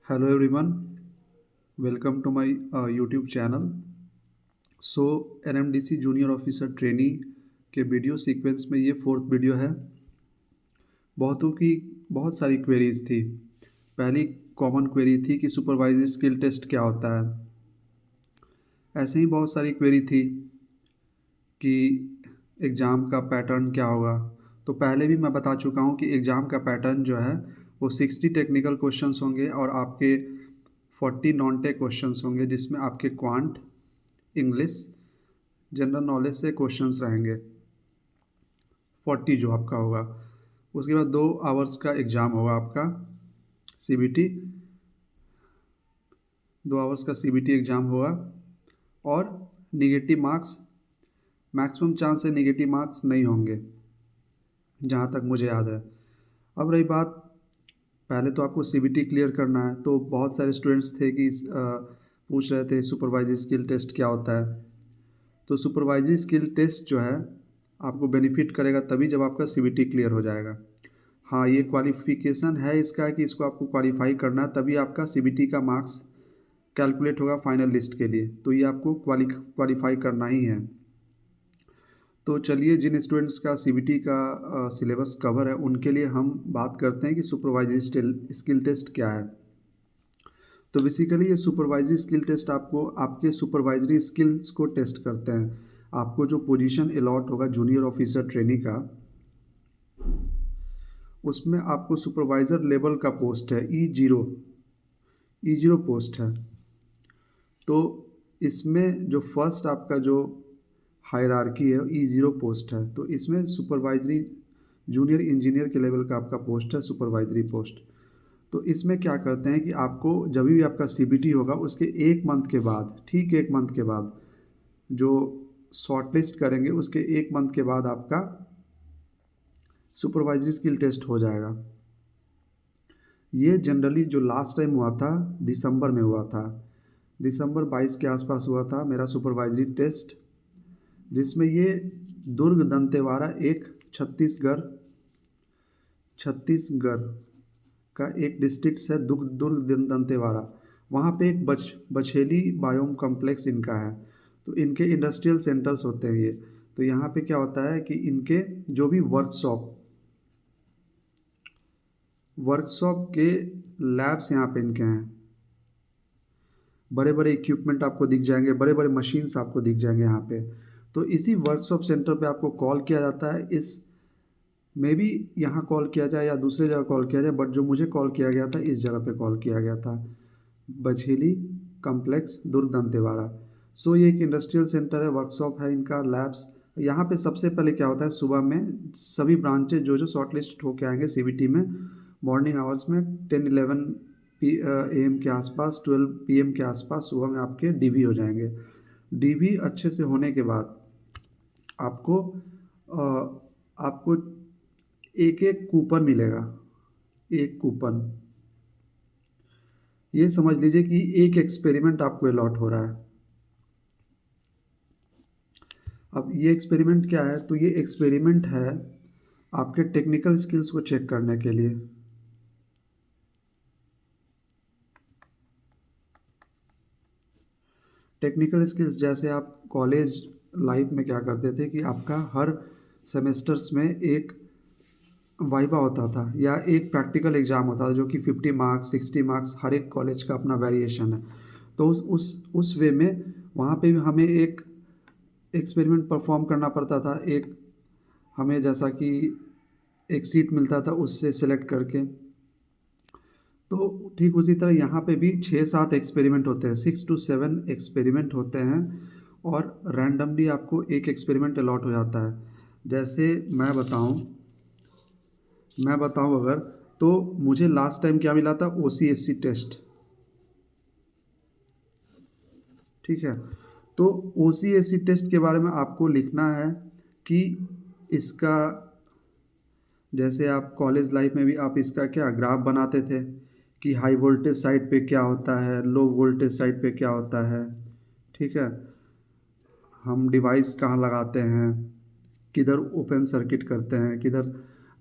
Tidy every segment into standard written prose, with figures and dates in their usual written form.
Hello everyone, welcome to my YouTube channel. NMDC junior officer trainee के video sequence में ये fourth video है। बहुतों की बहुत सारी क्वेरीज थी। पहली कॉमन क्वेरी थी कि सुपरवाइजरी स्किल टेस्ट क्या होता है। ऐसे ही बहुत सारी क्वेरी थी कि एग्ज़ाम का पैटर्न क्या होगा। तो पहले भी मैं बता चुका हूँ कि एग्ज़ाम का पैटर्न जो है वो 60 टेक्निकल क्वेश्चंस होंगे और आपके 40 नॉन टेक क्वेश्चंस होंगे, जिसमें आपके क्वांट, इंग्लिश, जनरल नॉलेज से क्वेश्चंस रहेंगे 40 जो आपका होगा। उसके बाद 2 आवर्स का एग्ज़ाम होगा आपका CBT, 2 आवर्स का CBT एग्ज़ाम होगा और निगेटिव मार्क्स, मैक्सिमम चांस है निगेटिव मार्क्स नहीं होंगे जहाँ तक मुझे याद है। अब रही बात, पहले तो आपको CBT क्लियर करना है। तो बहुत सारे स्टूडेंट्स थे कि पूछ रहे थे सुपरवाइजरी स्किल टेस्ट क्या होता है। तो सुपरवाइजरी स्किल टेस्ट जो है आपको बेनिफिट करेगा तभी जब आपका CBT क्लियर हो जाएगा। हाँ, ये क्वालिफ़िकेशन है इसका कि इसको आपको क्वालिफ़ाई करना है, तभी आपका CBT का मार्क्स कैलकुलेट होगा फाइनल लिस्ट के लिए। तो ये आपको क्वालिफ़ाई करना ही है। तो चलिए, जिन स्टूडेंट्स का CBT का सिलेबस कवर है उनके लिए हम बात करते हैं कि सुपरवाइजरी स्किल टेस्ट क्या है। तो बेसिकली ये सुपरवाइजरी स्किल टेस्ट आपको आपके सुपरवाइजरी स्किल्स को टेस्ट करते हैं। आपको जो पोजीशन अलॉट होगा जूनियर ऑफिसर ट्रेनी का, उसमें आपको सुपरवाइज़र लेवल का पोस्ट है, E0 पोस्ट है। तो इसमें जो फर्स्ट आपका जो हायरार्की है E0 पोस्ट है। तो इसमें सुपरवाइजरी जूनियर इंजीनियर के लेवल का आपका पोस्ट है, सुपरवाइजरी पोस्ट। तो इसमें क्या करते हैं कि आपको जब भी आपका CBT होगा उसके 1 मंथ के बाद, ठीक 1 मंथ के बाद जो शॉर्टलिस्ट करेंगे उसके 1 मंथ के बाद आपका सुपरवाइजरी स्किल टेस्ट हो जाएगा। ये जनरली जो लास्ट टाइम हुआ था दिसंबर में हुआ था, दिसंबर 22 के आसपास हुआ था मेरा सुपरवाइजरी टेस्ट, जिसमें ये दुर्ग दंतेवाड़ा एक छत्तीसगढ़ का एक डिस्ट्रिक्ट है, दुर्ग दंतेवाड़ा। वहाँ पे एक बछेली बायोम कॉम्प्लेक्स इनका है। तो इनके इंडस्ट्रियल सेंटर्स होते हैं ये। तो यहाँ पे क्या होता है कि इनके जो भी वर्कशॉप के लैब्स यहाँ पे इनके हैं। बड़े बड़े इक्विपमेंट आपको दिख जाएंगे, बड़े बड़े मशीन्स आपको दिख जाएंगे यहाँ पे। तो इसी वर्कशॉप सेंटर पे आपको कॉल किया जाता है। इस मे भी यहाँ कॉल किया जाए या दूसरे जगह कॉल किया जाए, बट जो मुझे कॉल किया गया था इस जगह पे कॉल किया गया था, बछेली कॉम्प्लेक्स दुर्ग दंतेवाड़ा। सो ये एक इंडस्ट्रियल सेंटर है, वर्कशॉप है इनका, लैब्स। यहाँ पे सबसे पहले क्या होता है, सुबह में सभी ब्रांचेज जो जो शॉर्टलिस्ट होके आएंगे CBT में, मॉर्निंग आवर्स में 10-11 AM के आसपास, 12 PM के आसपास सुबह में आपके DV हो जाएंगे। DV अच्छे से होने के बाद आपको आपको एक एक कूपन मिलेगा, एक कूपन। ये समझ लीजिए कि एक एक्सपेरिमेंट आपको अलॉट हो रहा है। अब ये एक्सपेरिमेंट क्या है, तो ये एक्सपेरिमेंट है आपके टेक्निकल स्किल्स को चेक करने के लिए। टेक्निकल स्किल्स जैसे आप कॉलेज लाइफ में क्या करते थे कि आपका हर सेमेस्टर्स में एक वाइवा होता था या एक प्रैक्टिकल एग्ज़ाम होता था, जो कि 50 मार्क्स 60 मार्क्स, हर एक कॉलेज का अपना वेरिएशन है। तो उस वे में वहाँ पे भी हमें एक एक्सपेरिमेंट परफॉर्म करना पड़ता था। एक हमें जैसा कि एक सीट मिलता था उससे सेलेक्ट करके। तो ठीक उसी तरह यहाँ पे भी 6-7 एक्सपेरिमेंट होते हैं, 6 to 7 एक्सपेरिमेंट होते हैं और रैंडमली आपको एक एक्सपेरिमेंट अलॉट हो जाता है। जैसे मैं बताऊँ अगर, तो मुझे लास्ट टाइम क्या मिला था, OCSC टेस्ट, ठीक है। तो OCSC टेस्ट के बारे में आपको लिखना है कि इसका, जैसे आप कॉलेज लाइफ में भी आप इसका क्या ग्राफ बनाते थे कि हाई वोल्टेज साइड पे क्या होता है, लो वोल्टेज साइड पे क्या होता है, ठीक है। हम डिवाइस कहाँ लगाते हैं, किधर ओपन सर्किट करते हैं, किधर।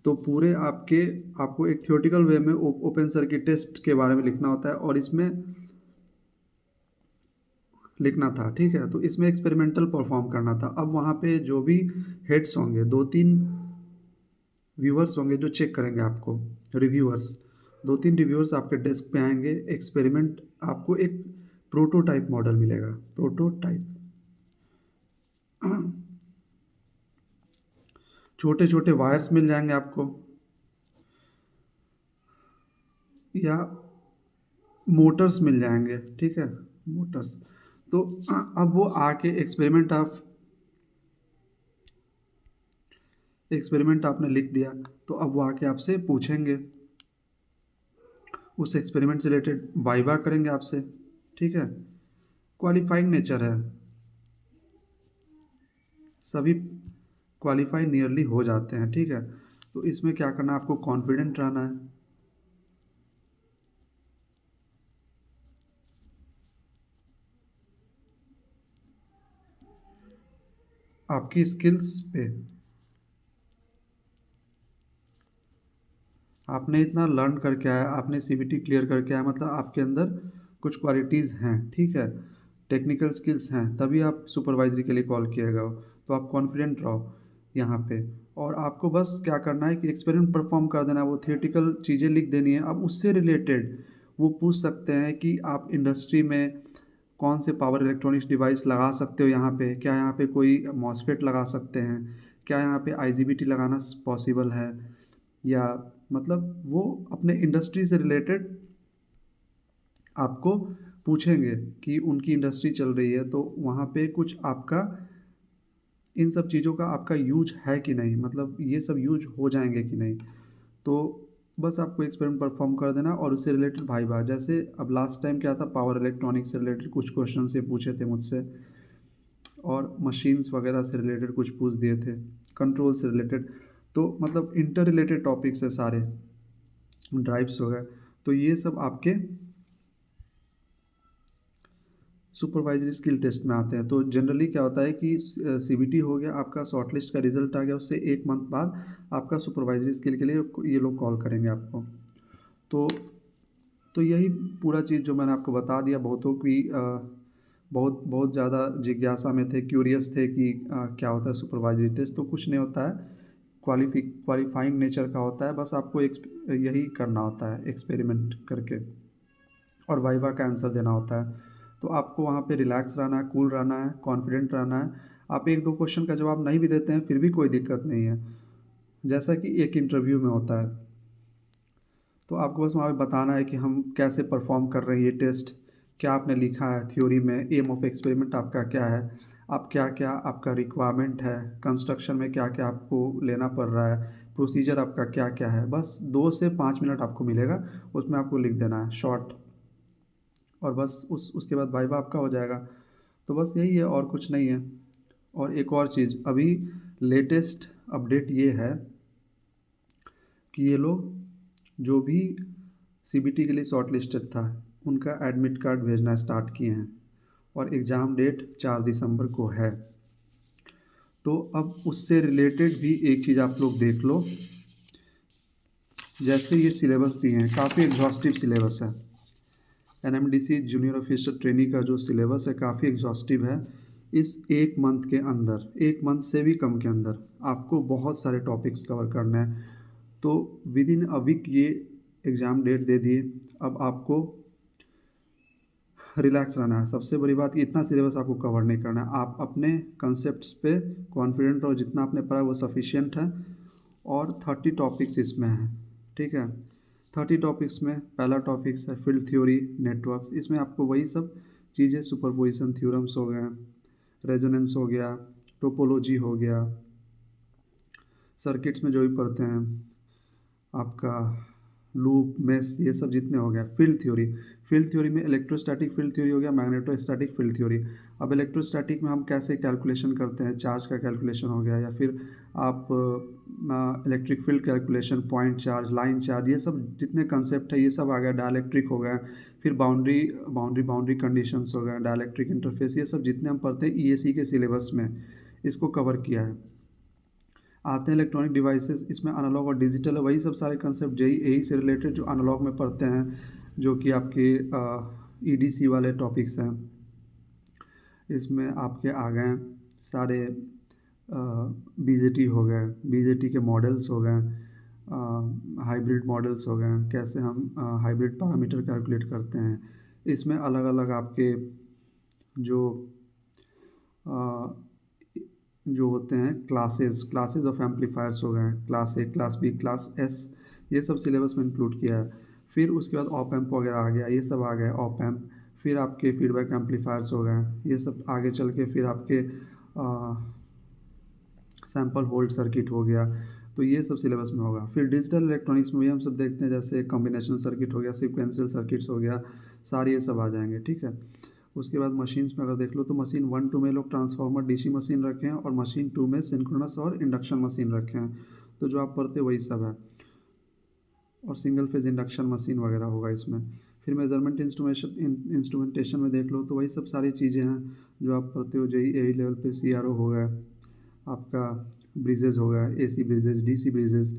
तो पूरे आपको एक थ्योरेटिकल वे में ओपन सर्किट टेस्ट के बारे में लिखना होता है और इसमें लिखना था, ठीक है। तो इसमें एक्सपेरिमेंटल परफॉर्म करना था। अब वहाँ पे जो भी हेड्स होंगे, 2-3 व्यूअर्स होंगे जो चेक करेंगे आपको, रिव्यूअर्स, 2-3 रिव्यूअर्स आपके डेस्क पे आएंगे। एक्सपेरिमेंट आपको एक प्रोटोटाइप मॉडल मिलेगा, प्रोटोटाइप। छोटे छोटे वायर्स मिल जाएंगे आपको, या मोटर्स मिल जाएंगे, ठीक है, मोटर्स। तो अब वो आके एक्सपेरिमेंट आपने लिख दिया, तो अब वो आके आपसे पूछेंगे, उस एक्सपेरिमेंट से रिलेटेड वाइवा करेंगे आपसे, ठीक है। क्वालिफाइंग नेचर है, सभी क्वालिफाई नियरली हो जाते हैं, ठीक है। तो इसमें क्या करना है, आपको कॉन्फिडेंट रहना है। आपकी स्किल्स पे, आपने इतना लर्न करके आया, आपने सीबीटी क्लियर करके आया, मतलब आपके अंदर कुछ क्वालिटीज़ हैं, ठीक है, टेक्निकल स्किल्स हैं, तभी आप सुपरवाइजरी के लिए कॉल किया गया हो। तो आप कॉन्फिडेंट रहो यहाँ पे। और आपको बस क्या करना है कि एक्सपेरिमेंट परफॉर्म कर देना है, वो थियोरेटिकल चीज़ें लिख देनी है। अब उससे रिलेटेड वो पूछ सकते हैं कि आप इंडस्ट्री में कौन से पावर इलेक्ट्रॉनिक्स डिवाइस लगा सकते हो यहाँ पे, क्या यहाँ पे कोई मॉसफेट लगा सकते हैं, क्या यहाँ पे आईजीबीटी लगाना पॉसिबल है, या मतलब वो अपने इंडस्ट्री से रिलेटेड आपको पूछेंगे कि उनकी इंडस्ट्री चल रही है तो वहाँ पे कुछ आपका इन सब चीज़ों का आपका यूज है कि नहीं, मतलब ये सब यूज हो जाएंगे कि नहीं। तो बस आपको एक्सपेरिमेंट परफॉर्म कर देना और उससे रिलेटेड भाई बात, जैसे अब लास्ट टाइम क्या था, पावर इलेक्ट्रॉनिक्स से रिलेटेड कुछ क्वेश्चन से पूछे थे मुझसे, और मशीन्स वगैरह से रिलेटेड कुछ पूछ दिए थे, कंट्रोल से रिलेटेड। तो मतलब इंटर रिलेटेड टॉपिक्स है सारे, ड्राइव्स हो गए। तो ये सब आपके सुपरवाइजरी स्किल टेस्ट में आते हैं। तो जनरली क्या होता है कि सीबीटी हो गया, आपका शॉर्टलिस्ट का रिजल्ट आ गया, उससे 1 मंथ बाद आपका सुपरवाइजरी स्किल के लिए ये लोग कॉल करेंगे आपको। तो तो यही पूरा चीज़ जो मैंने आपको बता दिया। बहुतों की बहुत बहुत ज़्यादा जिज्ञासा में थे, क्यूरियस थे कि क्या होता है सुपरवाइजरी टेस्ट। तो कुछ नहीं होता है, क्वालिफाइंग नेचर का होता है, बस आपको यही करना होता है एक्सपेरिमेंट करके, और वाइवा का आंसर देना होता है। तो आपको वहाँ पे रिलैक्स रहना है, कूल रहना है, कॉन्फिडेंट रहना है। आप 1-2 क्वेश्चन का जवाब नहीं भी देते हैं फिर भी कोई दिक्कत नहीं है, जैसा कि एक इंटरव्यू में होता है। तो आपको बस वहाँ पे बताना है कि हम कैसे परफॉर्म कर रहे हैं ये टेस्ट, क्या आपने लिखा है थ्योरी में, एम ऑफ एक्सपेरिमेंट आपका क्या है, आप क्या क्या आपका रिक्वायरमेंट है, कंस्ट्रक्शन में क्या क्या आपको लेना पड़ रहा है, प्रोसीजर आपका क्या क्या है। बस 2 से 5 मिनट आपको मिलेगा, उसमें आपको लिख देना है शॉर्ट, और बस उसके बाद वाइवा आपका हो जाएगा। तो बस यही है और कुछ नहीं है। और एक और चीज़, अभी लेटेस्ट अपडेट ये है कि ये लोग जो भी सीबीटी के लिए शॉर्ट लिस्टेड था उनका एडमिट कार्ड भेजना स्टार्ट किए हैं, और एग्ज़ाम डेट 4 दिसंबर को है। तो अब उससे रिलेटेड भी एक चीज़ आप लोग देख लो, जैसे ये सिलेबस दिए हैं, काफ़ी एग्जॉस्टिव सिलेबस है। एनएमडीसी जूनियर ऑफिसर ट्रेनी का जो सिलेबस है काफ़ी एग्जॉस्टिव है। इस 1 मंथ के अंदर, 1 मंथ से भी कम के अंदर आपको बहुत सारे टॉपिक्स कवर करने हैं। तो विद इन अ वीक ये एग्ज़ाम डेट दे दिए। अब आपको रिलैक्स रहना है। सबसे बड़ी बात, इतना सिलेबस आपको कवर नहीं करना है। आप अपने कंसेप्ट्स पे कॉन्फिडेंट रहो, जितना आपने पढ़ा वो सफिशिएंट है। और 30 टॉपिक्स इसमें हैं, ठीक है। 30 टॉपिक्स में पहला टॉपिक्स है फील्ड थ्योरी नेटवर्क्स। इसमें आपको वही सब चीज़ें, सुपरपोजिशन थ्योरम्स हो गए, रेजोनेंस हो गया, टोपोलॉजी हो गया, सर्किट्स में जो भी पढ़ते हैं आपका लूप मेस, ये सब जितने हो गए। फील्ड थ्योरी में इलेक्ट्रोस्टैटिक फील्ड थ्योरी हो गया, मैग्नेटोस्टैटिक फील्ड थ्योरी। अब इलेक्ट्रोस्टैटिक में हम कैसे कैलकुलेशन करते हैं, चार्ज का कैलकुलेशन हो गया, या फिर आप electric field calculation, point charge, line charge, ये सब जितने कंसेप्ट है ये सब आ गया। डाइलेक्ट्रिक हो गया, फिर बाउंड्री कंडीशंस हो गया, डाइलेक्ट्रिक इंटरफेस, ये सब जितने हम पढ़ते हैं ईएसी के सिलेबस में इसको कवर किया है। आते हैं इलेक्ट्रॉनिक डिवाइसेस, इसमें एनालॉग और डिजिटल है, वही सब सारे कंसेप्ट यही से रिलेटेड जो एनालॉग में पढ़ते हैं, जो कि आपके ईडीसी वाले टॉपिक्स हैं। इसमें आपके आ गए सारे बीजेटी हो गए, बीजेटी के मॉडल्स हो गए, हाइब्रिड मॉडल्स हो गए, कैसे हम हाइब्रिड पैरामीटर कैलकुलेट करते हैं। इसमें अलग अलग आपके जो जो होते हैं क्लासेस ऑफ एम्पलीफायर्स हो गए, class A, class B, class S, ये सब सिलेबस में इंक्लूड किया है। फिर उसके बाद ऑप एम्प वगैरह आ गया, ये सब आ गया ऑप एम्प। फिर आपके फीडबैक एम्पलीफायर्स हो गए, ये सब आगे चल के फिर आपके सैम्पल होल्ड सर्किट हो गया, तो ये सब सिलेबस में होगा। फिर डिजिटल इलेक्ट्रॉनिक्स में भी हम सब देखते हैं, जैसे कॉम्बिनेशन सर्किट हो गया, सीक्वेंशियल सर्किट्स हो गया, सारे ये सब आ जाएंगे, ठीक है। उसके बाद मशीन्स में अगर देख लो तो मशीन 1-2 में लोग ट्रांसफार्मर डीसी मशीन रखे हैं, और मशीन 2 में सिंक्रोनस और इंडक्शन मशीन रखे हैं, तो जो आप पढ़ते वही सब है। और सिंगल फेज इंडक्शन मशीन वगैरह होगा इसमें। फिर मेजरमेंट इंस्ट्रूमेंटेशन में देख लो तो वही सब सारी चीज़ें हैं जो आप पढ़ते हो। जेई ए लेवल पे सीआरओ हो गया, आपका ब्रिजेज हो गया, एसी ब्रिजेज, डीसी ब्रिजेज।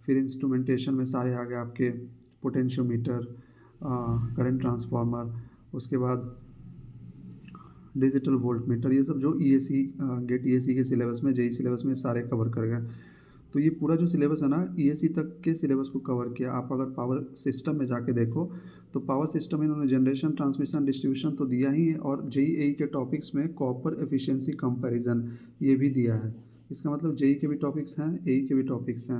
फिर इंस्ट्रूमेंटेशन में सारे आ गए आपके पोटेंशियोमीटर, करंट ट्रांसफार्मर, उसके बाद डिजिटल वोल्ट मीटर, ये सब जो ईएसी गेट ईएसी के सिलेबस में, जेई सिलेबस में सारे कवर कर गए। तो ये पूरा जो सिलेबस है ना, ईएसी तक के सिलेबस को कवर किया। आप अगर पावर सिस्टम में जाके देखो तो पावर सिस्टम में इन्होंने जनरेशन, ट्रांसमिशन, डिस्ट्रीब्यूशन तो दिया ही है, और जेईई के टॉपिक्स में कॉपर एफिशिएंसी कंपैरिजन ये भी दिया है। इसका मतलब जेई के भी टॉपिक्स हैं, एई के भी टॉपिक्स हैं।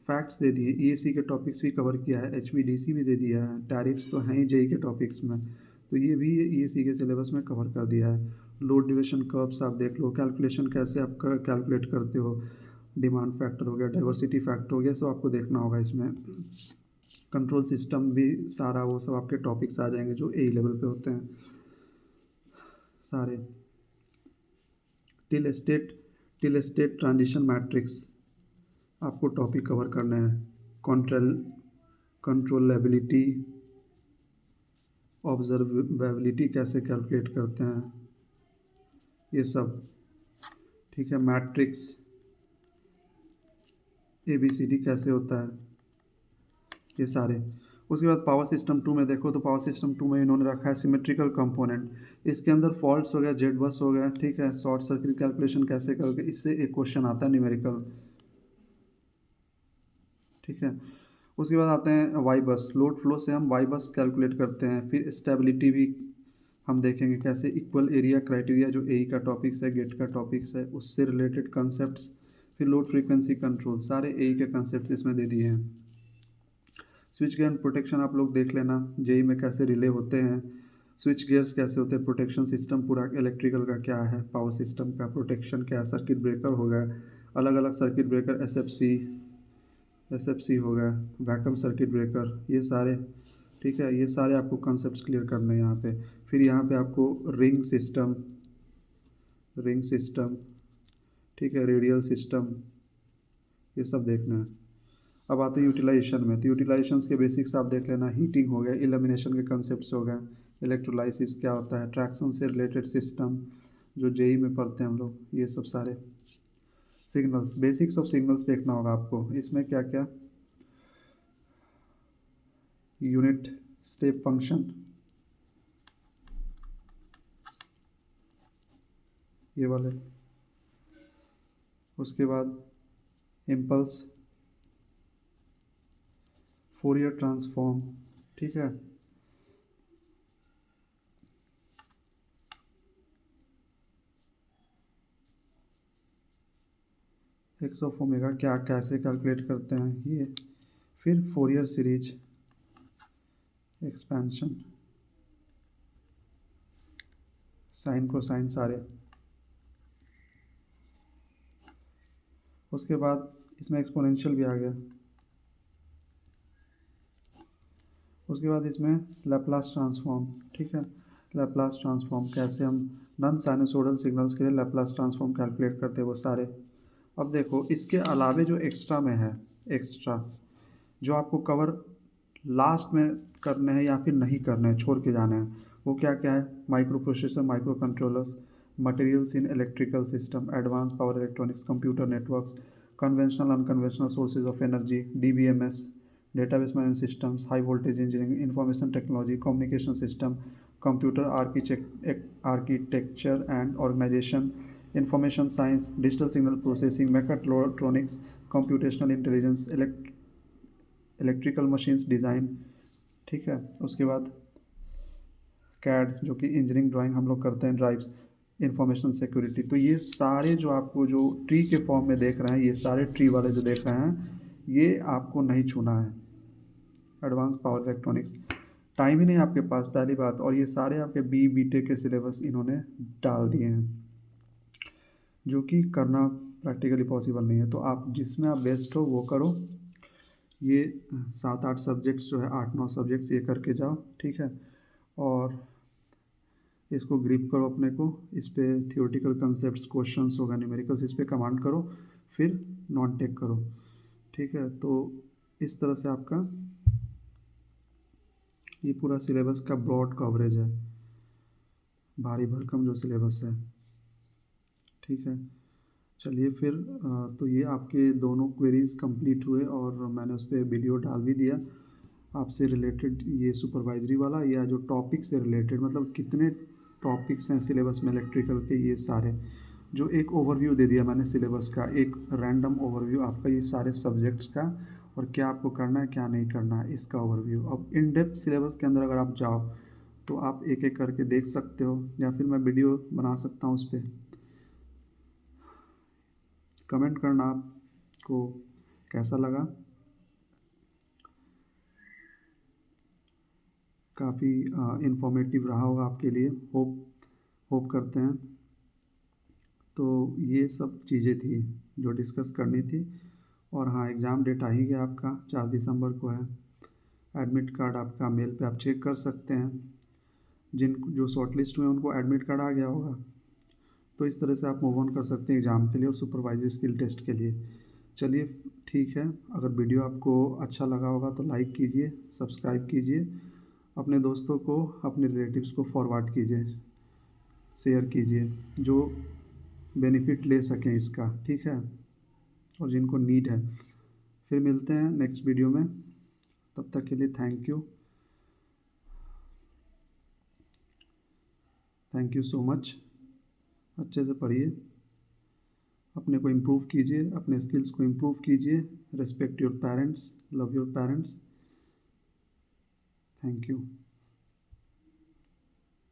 फैक्ट्स दे दिए, ईएसी के टॉपिक्स भी कवर किया है, एचवीडीसी भी दे दिया है, टैरिफ्स तो हैं ही जेई के टॉपिक्स में, तो ये भी ईएसी के सिलेबस में कवर कर दिया है। लोड ड्यूरेशन कर्व्स आप देख लो, कैलकुलेशन कैसे आप कैलकुलेट करते हो, डिमांड फैक्टर हो गया, डाइवर्सिटी फैक्टर हो गया, सब आपको देखना होगा इसमें। कंट्रोल सिस्टम भी सारा वो सब आपके टॉपिक्स आ जाएंगे जो ए लेवल पे होते हैं सारे। टिल स्टेट ट्रांजिशन मैट्रिक्स आपको टॉपिक कवर करना है। कंट्रोलेबिलिटी, ऑब्जर्वेबिलिटी कैसे कैलकुलेट करते हैं, ये सब, ठीक है। मैट्रिक्स ABCD कैसे होता है, ये सारे। उसके बाद पावर सिस्टम 2 में देखो तो पावर सिस्टम 2 में इन्होंने रखा है सिमेट्रिकल कंपोनेंट। इसके अंदर फॉल्ट्स हो गया, जेड बस हो गया, ठीक है। शॉर्ट सर्किट कैलकुलेशन कैसे करोगे, इससे एक क्वेश्चन आता है न्यूमेरिकल, ठीक है। उसके बाद आते हैं वाई बस, लोड फ्लो से हम वाई बस कैलकुलेट करते हैं। फिर स्टेबिलिटी भी हम देखेंगे कैसे, इक्वल एरिया क्राइटेरिया जो ए का टॉपिक्स है, गेट का टॉपिक्स है, उससे रिलेटेड कंसेप्ट्स। फिर लोड फ्रीक्वेंसी कंट्रोल, सारे ए के कंसेप्ट इसमें दे दिए हैं। स्विच गियर प्रोटेक्शन आप लोग देख लेना, जेई में कैसे रिले होते हैं, स्विच गियर्स कैसे होते हैं, प्रोटेक्शन सिस्टम पूरा इलेक्ट्रिकल का क्या है, पावर सिस्टम का प्रोटेक्शन क्या है, सर्किट ब्रेकर हो गया, अलग अलग सर्किट ब्रेकर, एसएफसी हो गया, वैक्यूम सर्किट ब्रेकर, ये सारे, ठीक है। ये सारे आपको कॉन्सेप्ट्स क्लियर करने हैं यहाँ पे। फिर यहाँ पे आपको रिंग सिस्टम, ठीक है, रेडियल सिस्टम, ये सब देखना है। अब आते हैं यूटिलाइजेशन में, तो यूटिलाइजेशन के बेसिक्स आप देख लेना। हीटिंग हो गया, इल्यूमिनेशन के कंसेप्ट्स हो गए, इलेक्ट्रोलाइसिस क्या होता है, ट्रैक्शन से रिलेटेड सिस्टम जो जेई में पढ़ते हैं हम लोग, ये सब सारे। सिग्नल्स, बेसिक्स ऑफ सिग्नल्स देखना होगा आपको, इसमें क्या क्या, यूनिट स्टेप फंक्शन, ये वाले। उसके बाद इम्पल्स, फोरियर ट्रांसफॉर्म, ठीक है। एक्स ऑफ ओमेगा क्या कैसे कैलकुलेट करते हैं ये। फिर Fourier series, expansion, sine cosine सारे। उसके बाद इसमें एक्सपोनेंशियल भी आ गया। उसके बाद इसमें लैप्लास ट्रांसफॉर्म, ठीक है। लैप्लास ट्रांसफॉर्म कैसे हम नॉन साइनसोइडल सिग्नल्स के लिए लैप्लास ट्रांसफॉर्म कैलकुलेट करते हैं, वो सारे। अब देखो इसके अलावे जो एक्स्ट्रा में है, एक्स्ट्रा जो आपको कवर लास्ट में करने हैं या फिर नहीं करने हैं, छोड़ के जाने हैं, वो क्या क्या है। Micro processor, micro controllers, materials in electrical system, advance power electronics, computer networks, conventional unconventional sources of energy, DBMS, database management systems, high voltage engineering, information technology, communication system, computer architecture and organization, information science, digital signal processing, mechatronics, computational intelligence, electrical machines design. ठीक है, उसके बाद CAD जो कि engineering drawing हम लोग करते हैं, ड्राइव्स, इंफॉर्मेशन सिक्योरिटी। तो ये सारे जो आपको जो ट्री के फॉर्म में देख रहे हैं, ये सारे ट्री वाले जो देख रहे हैं, ये आपको नहीं छूना है। एडवांस पावर इलेक्ट्रॉनिक्स टाइम ही नहीं आपके पास, पहली बात। और ये सारे आपके BTech के सिलेबस इन्होंने डाल दिए हैं, जो कि करना प्रैक्टिकली पॉसिबल नहीं है। तो आप जिसमें आप बेस्ट हो वो करो। ये 7-8 सब्जेक्ट्स जो है, 8-9 सब्जेक्ट्स ये करके जाओ, ठीक है। और इसको ग्रिप करो अपने को, इस पे थियोरेटिकल कंसेप्ट्स, क्वेश्चंस होगा, न्यूमेरिकल्स, इस पे कमांड करो, फिर नॉन टेक करो, ठीक है। तो इस तरह से आपका ये पूरा सिलेबस का ब्रॉड कवरेज है, भारी भरकम जो सिलेबस है, ठीक है। चलिए फिर तो ये आपके दोनों क्वेरीज़ कंप्लीट हुए और मैंने उस पर वीडियो डाल भी दिया आपसे रिलेटेड। ये सुपरवाइजरी वाला या जो टॉपिक से रिलेटेड, मतलब कितने टॉपिक्स हैं सिलेबस में इलेक्ट्रिकल के, ये सारे जो एक ओवरव्यू दे दिया मैंने सिलेबस का, एक रैंडम ओवरव्यू आपका ये सारे सब्जेक्ट्स का, और क्या आपको करना है क्या नहीं करना है इसका ओवरव्यू। अब इन डेप्थ सिलेबस के अंदर अगर आप जाओ तो आप एक एक करके देख सकते हो, या फिर मैं वीडियो बना सकता हूँ उस पर। कमेंट करना आपको कैसा लगा। काफ़ी इंफॉर्मेटिव रहा होगा आपके लिए, होप करते हैं। तो ये सब चीज़ें थी जो डिस्कस करनी थी। और हाँ, एग्ज़ाम डेट आ ही गया आपका, 4 दिसंबर को है। एडमिट कार्ड आपका मेल पे आप चेक कर सकते हैं, जिन जो शॉर्टलिस्ट हुए उनको एडमिट कार्ड आ गया होगा। तो इस तरह से आप मूव ऑन कर सकते हैं एग्ज़ाम के लिए और सुपरवाइजरी स्किल टेस्ट के लिए। चलिए ठीक है, अगर वीडियो आपको अच्छा लगा होगा तो लाइक कीजिए, सब्सक्राइब कीजिए, अपने दोस्तों को, अपने रिलेटिव्स को फॉरवर्ड कीजिए, शेयर कीजिए, जो बेनिफिट ले सकें इसका, ठीक है, और जिनको नीड है। फिर मिलते हैं नेक्स्ट वीडियो में, तब तक के लिए थैंक यू सो मच। अच्छे से पढ़िए, अपने को इम्प्रूव कीजिए, अपने स्किल्स को इम्प्रूव कीजिए। Respect your parents, love your parents. Thank you.